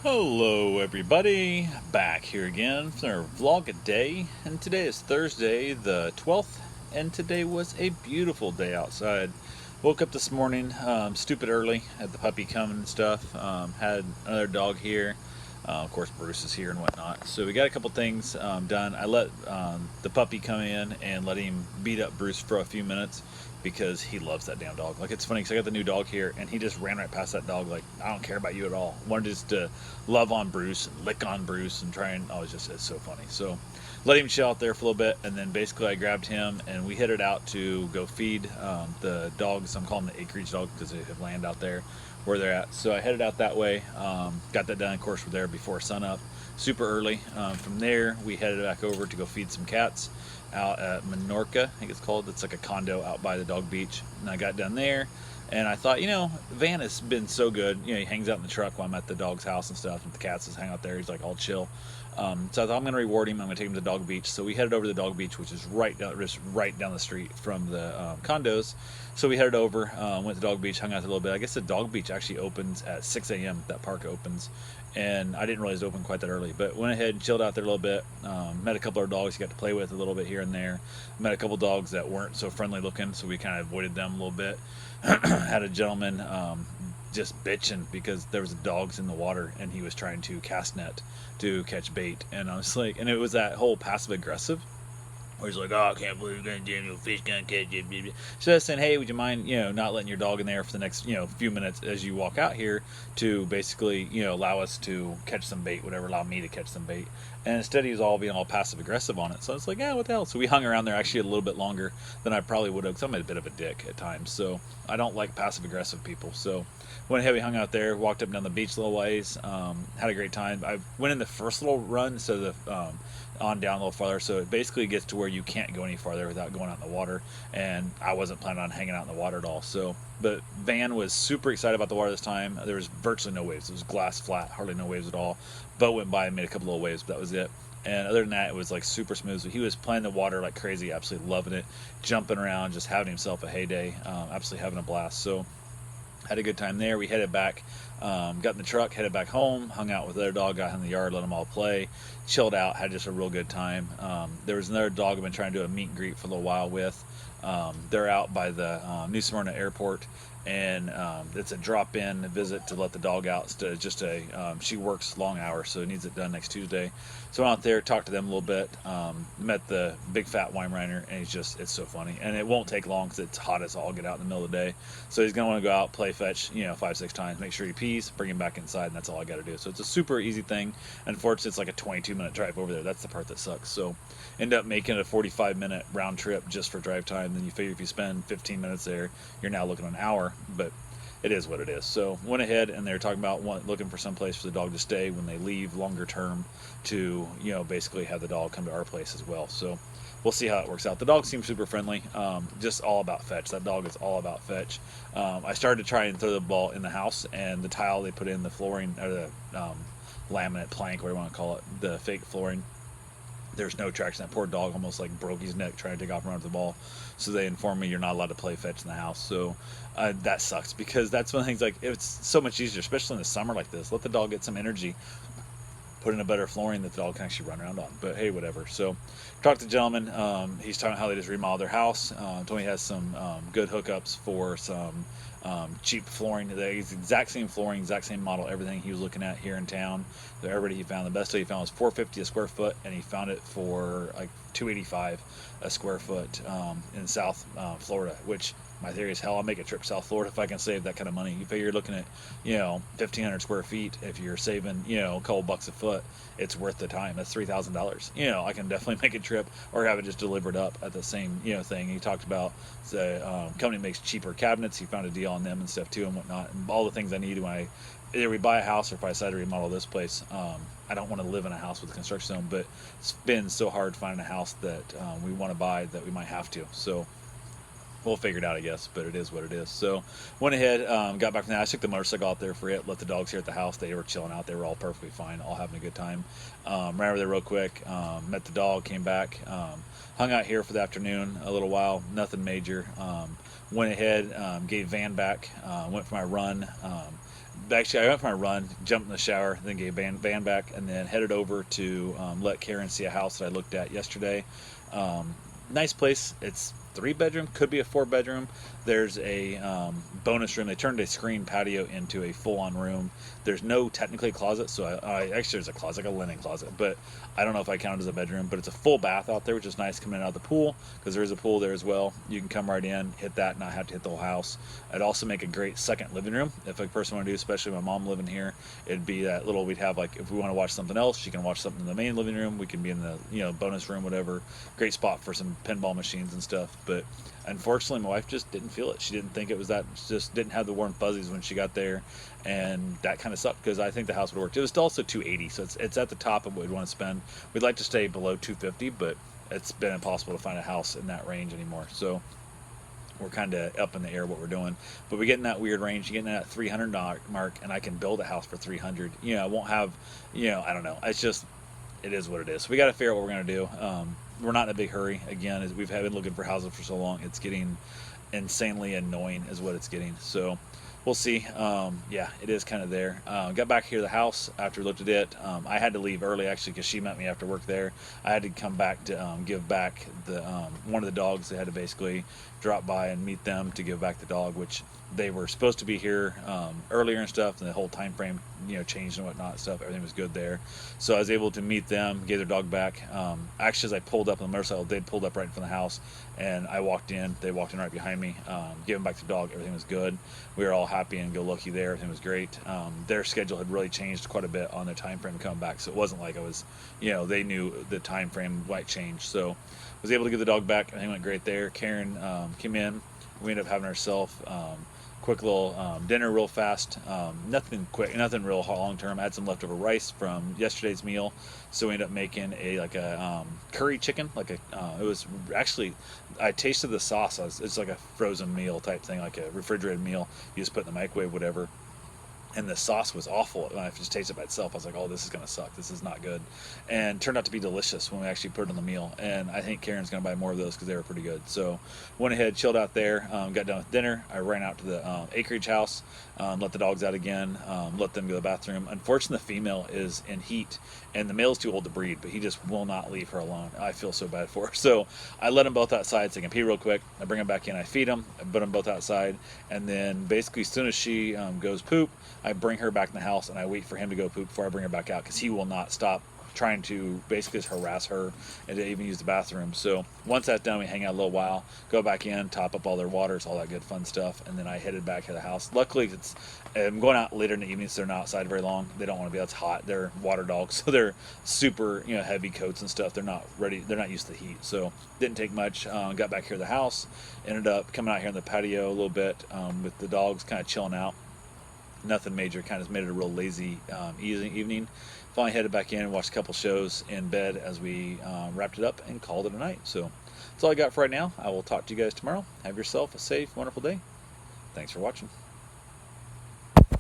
Hello, everybody. Back here again for our vlog a day, and today is Thursday, the 12th, and today was a beautiful day outside. Woke up this morning, stupid early, had the puppy coming and stuff. Had another dog here. Of course, Bruce is here and whatnot. So we got a couple things done. I let the puppy come in and let him beat up Bruce for a few minutes because he loves that damn dog. Like, it's funny because I got the new dog here and he just ran right past that dog like, I don't care about you at all. Wanted just to love on Bruce and lick on Bruce and try and, oh, it's so funny. So let him chill out there for a little bit, and then basically I grabbed him and we headed out to go feed the dogs. I'm calling them the acreage dogs because they have land out there where they're at. So I headed out that way, got that done. Of course, we're there before sunup, super early. From there, we headed back over to go feed some cats out at Menorca, I think it's called. It's like a condo out by the dog beach. And I got done there, and I thought, Van has been so good. He hangs out in the truck while I'm at the dog's house and stuff, and the cats just hang out there. He's like all chill. So I thought I'm going to reward him. I'm going to take him to the dog beach. So we headed over to the dog beach, which is just right down the street from the condos. So we headed over, went to dog beach, hung out a little bit. I guess the dog beach actually opens at 6 a.m. That park opens, and I didn't realize it opened quite that early. But went ahead and chilled out there a little bit. Met a couple of dogs you got to play with a little bit here and there. Met a couple dogs that weren't so friendly looking, so we kind of avoided them a little bit. Had a gentleman just bitching because there was dogs in the water and he was trying to cast net to catch bait, and I was like, and it was that whole passive aggressive where he's like, oh, I can't believe you're gonna jam your fish gonna catch it. So I was saying, hey, would you mind, not letting your dog in there for the next, few minutes as you walk out here to basically, allow us to catch some bait, whatever, allow me to catch some bait. And instead, he was all being all passive aggressive on it. So I was like, yeah, what the hell? So we hung around there actually a little bit longer than I probably would have, because I'm a bit of a dick at times. So I don't like passive aggressive people. So went ahead, we hung out there, walked up and down the beach a little ways, had a great time. I went in the first little run, so on down a little farther, so it basically gets to where you can't go any farther without going out in the water, and I wasn't planning on hanging out in the water at all. So but Van was super excited about the water this time. There was virtually no waves. It was glass flat, hardly no waves at all. Boat went by and made a couple little waves, but that was it. And other than that, it was like super smooth. So he was playing the water like crazy, absolutely loving it, jumping around, just having himself a heyday, absolutely having a blast. So had a good time there. We headed back, got in the truck, headed back home, hung out with their dog, got in the yard, let them all play, chilled out, had just a real good time. There was another dog I've been trying to do a meet and greet for a little while with. They're out by the New Smyrna Airport, and it's a drop-in visit to let the dog out. It's just she works long hours, so needs it done next Tuesday. So I went out there, talked to them a little bit, met the big fat Weimaraner, and it's so funny. And it won't take long because it's hot as all get out in the middle of the day. So he's going to want to go out, play fetch, 5-6 times, make sure he pees, bring him back inside, and that's all I got to do. So it's a super easy thing. Unfortunately, it's like a 22-minute drive over there. That's the part that sucks. So end up making it a 45-minute round trip just for drive time. Then you figure if you spend 15 minutes there, you're now looking at an hour, but it is what it is. So went ahead, and they were talking about looking for some place for the dog to stay when they leave longer term to, basically have the dog come to our place as well. So we'll see how it works out. The dog seems super friendly, just all about fetch. That dog is all about fetch. I started to try and throw the ball in the house, and the tile they put in the flooring, or the laminate plank, whatever you want to call it, the fake flooring, there's no traction. That poor dog almost like broke his neck trying to take off and run to the ball. So they informed me you're not allowed to play fetch in the house. So that sucks, because that's one of the things, like, it's so much easier, especially in the summer like this. Let the dog get some energy, put in a better flooring that the dog can actually run around on. But hey, whatever. So talked to the gentleman. He's talking how they just remodeled their house. Told me he has some good hookups for some cheap flooring. The exact same flooring, exact same model, everything he was looking at here in town. Everybody he found, the best deal he found was $450 a square foot, and he found it for like $285 a square foot in South Florida, which my theory is, hell, I'll make a trip to South Florida if I can save that kind of money. You figure you're looking at, 1,500 square feet. If you're saving, a couple bucks a foot, it's worth the time. That's $3,000. I can definitely make a trip, or have it just delivered up at the same, thing. He talked about the company makes cheaper cabinets. He found a deal on them and stuff too and whatnot, and all the things I need when I either we buy a house or if I decide to remodel this place. I don't want to live in a house with a construction zone, but it's been so hard finding a house that we want to buy that we might have to. So we'll figure it out, I guess, but it is what it is. So went ahead, got back from that. I took the motorcycle out there for it, let the dogs here at the house. They were chilling out. They were all perfectly fine, all having a good time. Ran over there real quick, met the dog, came back, hung out here for the afternoon a little while, nothing major. Went ahead, gave Van back, went for my run. actually, I went for my run, jumped in the shower, then gave van back, and then headed over to let Karen see a house that I looked at yesterday. Um, Nice place. It's 3 bedroom, could be a 4 bedroom. There's a bonus room. They turned a screen patio into a full-on room. There's no technically closet, so I actually there's a closet, like a linen closet, but I don't know if I count it as a bedroom. But it's a full bath out there, which is nice coming out of the pool because there is a pool there as well. You can come right in, hit that, not have to hit the whole house. It'd also make a great second living room if a person want to do, especially my mom living here. It'd be that little. We'd have like if we want to watch something else, she can watch something in the main living room. We can be in the bonus room, whatever. Great spot for some pinball machines and stuff. But unfortunately, my wife just didn't feel it. She didn't think it was that. She just didn't have the warm fuzzies when she got there, and that kind of sucked because I think the house would have worked. It was also 280, so it's at the top of what we'd want to spend. We'd like to stay below 250, but it's been impossible to find a house in that range anymore. So we're kind of up in the air what we're doing, but we get in that weird range. You get in that $300 mark, and I can build a house for 300. I won't have, I don't know. It's just it is what it is. So we got to figure out what we're gonna do. We're not in a big hurry. Again, as we've been looking for houses for so long, it's getting insanely annoying, is what it's getting. So we'll see. Yeah, it is kind of there. Got back here to the house after we looked at it. I had to leave early actually because she met me after work there. I had to come back to give back the one of the dogs. They had to basically drop by and meet them to give back the dog, which they were supposed to be here earlier and stuff, and the whole time frame changed and whatnot stuff. Everything was good there, so I was able to meet them, gave their dog back. Actually, as I pulled up on the motorcycle, they'd pulled up right in front of the house, and I walked in. They walked in right behind me, gave them back the dog. Everything was good. We were all happy and go lucky there. Everything was great. Their schedule had really changed quite a bit on their time frame coming back, so it wasn't like I was, they knew the time frame might change. So I was able to give the dog back. Everything went great there. Karen came in. We ended up having ourselves quick little dinner real fast. Nothing quick, nothing real long term. I had some leftover rice from yesterday's meal, so we ended up making a curry chicken. It was actually, I tasted the sauce. It's like a frozen meal type thing, like a refrigerated meal. You just put it in the microwave, whatever. And the sauce was awful. When I just tasted it by itself, I was like, oh, this is going to suck. This is not good. And turned out to be delicious when we actually put it on the meal. And I think Karen's going to buy more of those because they were pretty good. So went ahead, chilled out there, got done with dinner. I ran out to the acreage house, let the dogs out again, let them go to the bathroom. Unfortunately, the female is in heat, and the male's too old to breed, but he just will not leave her alone. I feel so bad for her. So I let them both outside so they can pee real quick. I bring them back in. I feed them. I put them both outside. And then basically as soon as she goes poop, I bring her back in the house, and I wait for him to go poop before I bring her back out because he will not stop trying to basically just harass her and to even use the bathroom. So once that's done, we hang out a little while, go back in, top up all their waters, all that good fun stuff, and then I headed back to the house. Luckily, I'm going out later in the evening, so they're not outside very long. They don't want to be. That's hot. They're water dogs, so they're super heavy coats and stuff. They're not ready. They're not used to the heat. So didn't take much. Got back here to the house. Ended up coming out here on the patio a little bit with the dogs, kind of chilling out. Nothing major. Kind of made it a real lazy evening. Finally headed back in and watched a couple shows in bed as we wrapped it up and called it a night. So that's all I got for right now. I will talk to you guys tomorrow. Have yourself a safe, wonderful day. Thanks for watching.